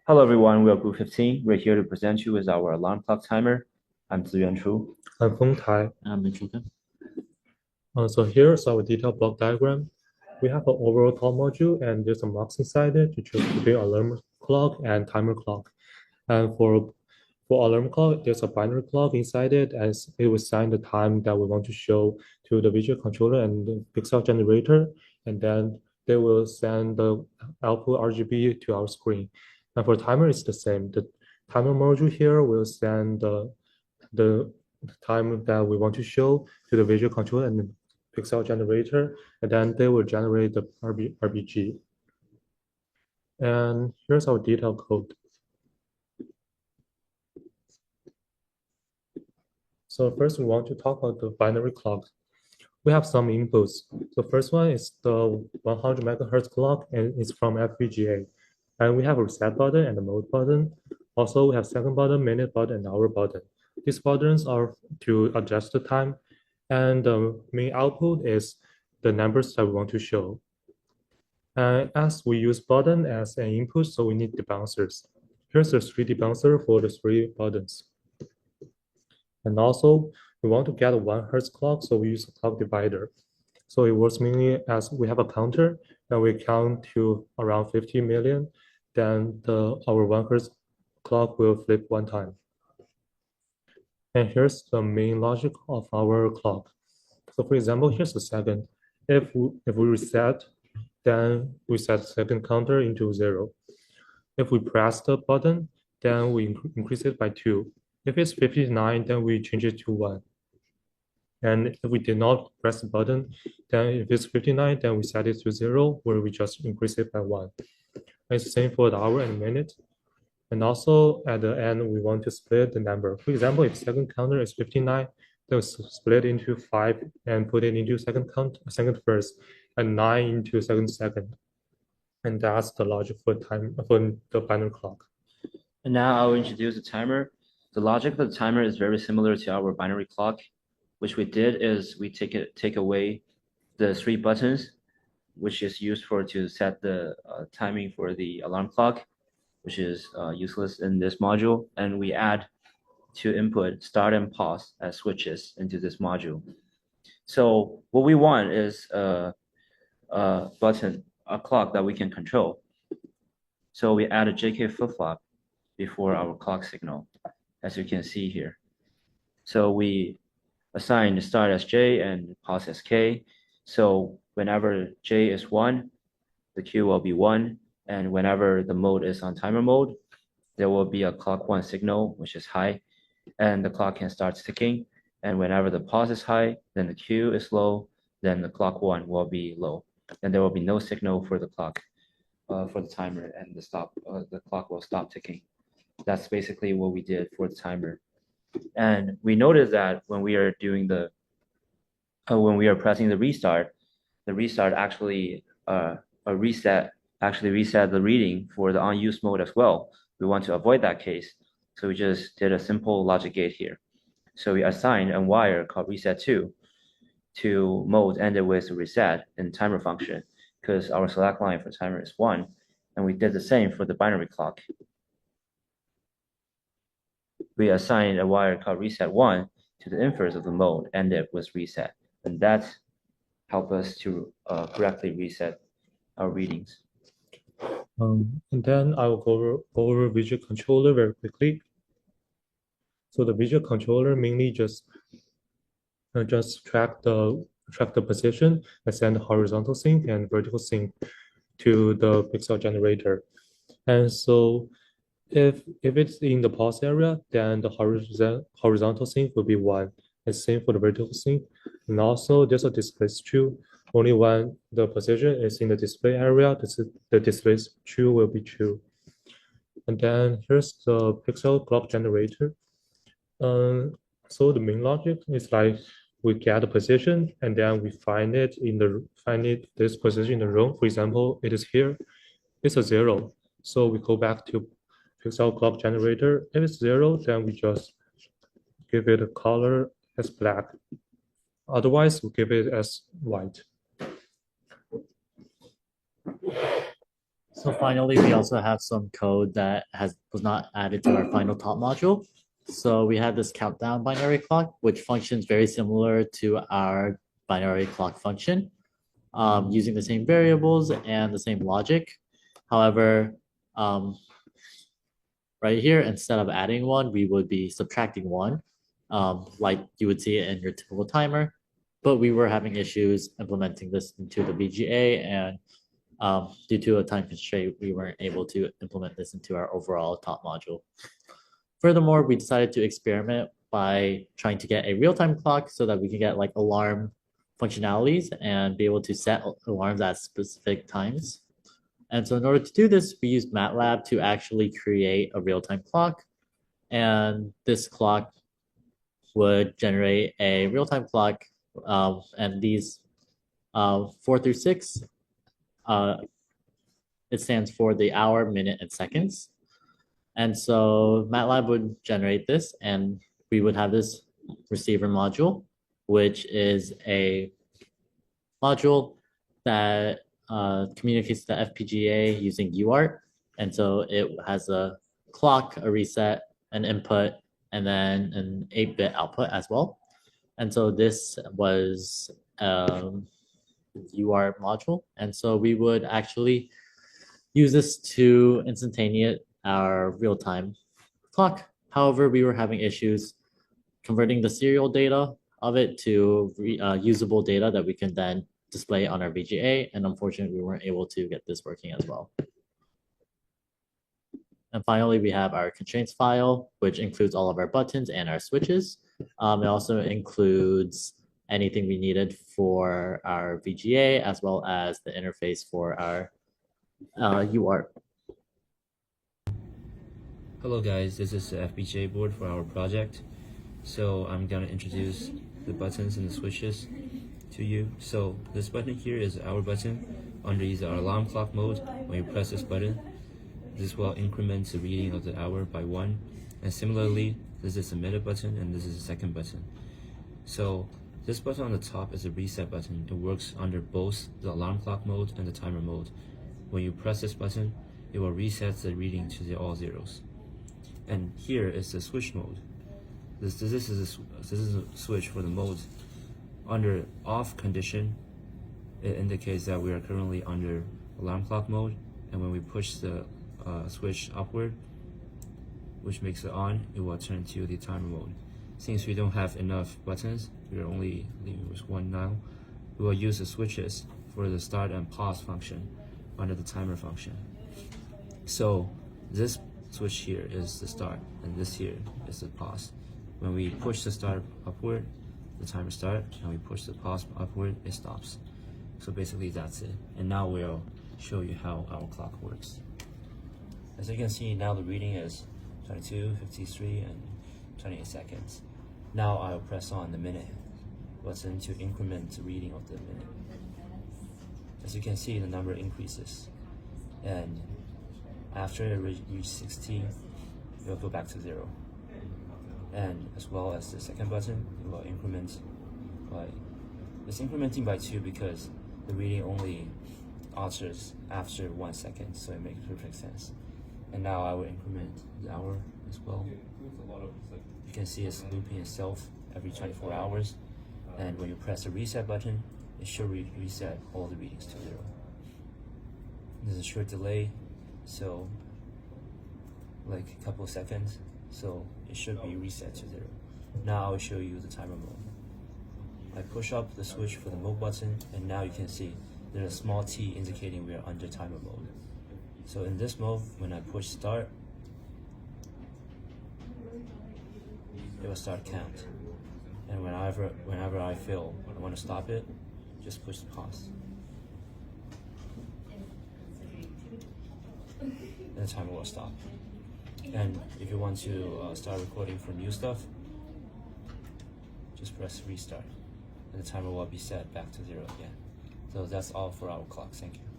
Hello everyone, we are Group 15. We're here to present you with our alarm clock timer. I'm Ziyuan Chu. I'm Feng Tai. I'm Mincheol Kim. So here's our detailed block diagram. We have an overall clock module, and there's a mux inside it to choose between alarm clock and timer clock. And for alarm clock, there's a binary clock inside it, as it will assign the time that we want to show to the visual controller and the pixel generator, and then they will send the output RGB to our screen. And for timer, it's the same. The timer module here will send the time that we want to show to the visual controller and the pixel generator, and then they will generate the RBG. And here's our detailed code. So first we want to talk about the binary clock. We have some inputs. The first one is the 100 megahertz clock, and it's from FPGA. And we have a reset button and a mode button. Also, we have second button, minute button, and hour button. These buttons are to adjust the time, and the main output is the numbers that we want to show. As we use button as an input, so we need debouncers. Here's the 3D bouncer for the three buttons. And also, we want to get a 1 hertz clock, so we use a clock divider. So it works mainly as we have a counter, and we count to around 50 million, then our 1 hertz clock will flip one time. And here's the main logic of our clock. So for example, here's the second. If we reset, then we set second counter into 0. If we press the button, then we increase it by 2. If it's 59, then we change it to 1. And if we did not press the button, then if it's 59, then we set it to 0, where we just increase it by 1. And it's the same for the hour and minute. And also at the end, we want to split the number. For example, if second counter is 59, then we split into 5 and put it into second first, and 9 into second. And that's the logic for the binary clock. And now I'll introduce the timer. The logic of the timer is very similar to our binary clock. Which we did is we take away the three buttons, which is used to set the timing for the alarm clock, which is useless in this module, and we add to input start and pause as switches into this module. So what we want is a button, a clock that we can control. So we add a JK flip-flop before our clock signal, as you can see here. So we assign the start as J and pause as K. So whenever J is 1, the Q will be 1. And whenever the mode is on timer mode, there will be a clock 1 signal, which is high, and the clock can start ticking. And whenever the pause is high, then the Q is low, then the clock 1 will be low. And there will be no signal for the clock, for the timer, and the clock will stop ticking. That's basically what we did for the timer. And we noticed that when we are pressing the restart actually reset the reading for the unused mode as well. We want to avoid that case, so we just did a simple logic gate here. So we assigned a wire called reset2 to mode ended with reset in timer function, because our select line for timer is 1, and we did the same for the binary clock. We assigned a wire called reset1 to the inverse of the mode ended with reset, and that helped us to correctly reset our readings. And then I will go over visual controller very quickly. So the visual controller mainly just track the position and send horizontal sync and vertical sync to the pixel generator. And so if it's in the pause area, then the horizontal sync will be 1. And same for the vertical sync. And also there's a display true. Only when the position is in the display area, the display true will be true. And then here's the pixel clock generator. So the main logic is like we get a position and then we find this position in the room. For example, it is here. It's a 0. So we go back to pixel clock generator. If it's 0, then we just give it a color as black. Otherwise, we give it as white. So finally, we also have some code that was not added to our final top module. So we have this countdown binary clock, which functions very similar to our binary clock function, using the same variables and the same logic. However, right here, instead of adding one, we would be subtracting one, like you would see it in your typical timer. But we were having issues implementing this into the VGA, and due to a time constraint, we weren't able to implement this into our overall top module. Furthermore, we decided to experiment by trying to get a real-time clock so that we can get like alarm functionalities and be able to set alarms at specific times. And so in order to do this, we used MATLAB to actually create a real-time clock. And this clock would generate a real-time clock, and these 4 through 6, it stands for the hour, minute, and seconds. And so MATLAB would generate this, and we would have this receiver module, which is a module that communicates to FPGA using UART. And so it has a clock, a reset, an input, and then an 8-bit output as well. And so this was UART module. And so we would actually use this to instantaneate our real-time clock. However, we were having issues converting the serial data of it to usable data that we can then display on our VGA, and unfortunately, we weren't able to get this working as well. And finally, we have our constraints file, which includes all of our buttons and our switches. It also includes anything we needed for our VGA, as well as the interface for our UART. Hello guys, this is the FPGA board for our project. So I'm gonna introduce the buttons and the switches to you. So this button here is our button under the alarm clock mode. When you press this button, this will increment the reading of the hour by 1. And similarly, this is the middle button and this is the second button. So this button on the top is a reset button. It works under both the alarm clock mode and the timer mode. When you press this button, it will reset the reading to the all zeros. And here is the switch mode. This is a switch for the mode. Under off condition, it indicates that we are currently under alarm clock mode, and when we push the switch upward, which makes it on, it will turn to the timer mode. Since we don't have enough buttons, we are only leaving with one now, we will use the switches for the start and pause function under the timer function. So this switch here is the start, and this here is the pause. When we push the start upward, the timer starts, and we push the pause upward, it stops. So basically that's it. And now we'll show you how our clock works. As you can see, now the reading is 22, 53, and 28 seconds. Now I'll press on the minute button to increment the reading of the minute. As you can see, the number increases. And after it reaches 60, it will go back to 0. And as well as the second button, it will increment by, it's incrementing by 2 because the reading only alters after 1 second, so it makes perfect sense. And now I will increment the hour as well. You can see it's looping itself every 24 hours. And when you press the reset button, it should reset all the readings to 0. There's a short delay, so like a couple of seconds, so it should be reset to 0. Now I'll show you the timer mode. I push up the switch for the mode button, and now you can see there's a small T indicating we are under timer mode. So in this mode, when I push start, it will start count. And whenever I feel I want to stop it, just push the pause. And the timer will stop. And if you want to start recording for new stuff, just press restart. And the timer will be set back to 0 again. So that's all for our clock. Thank you.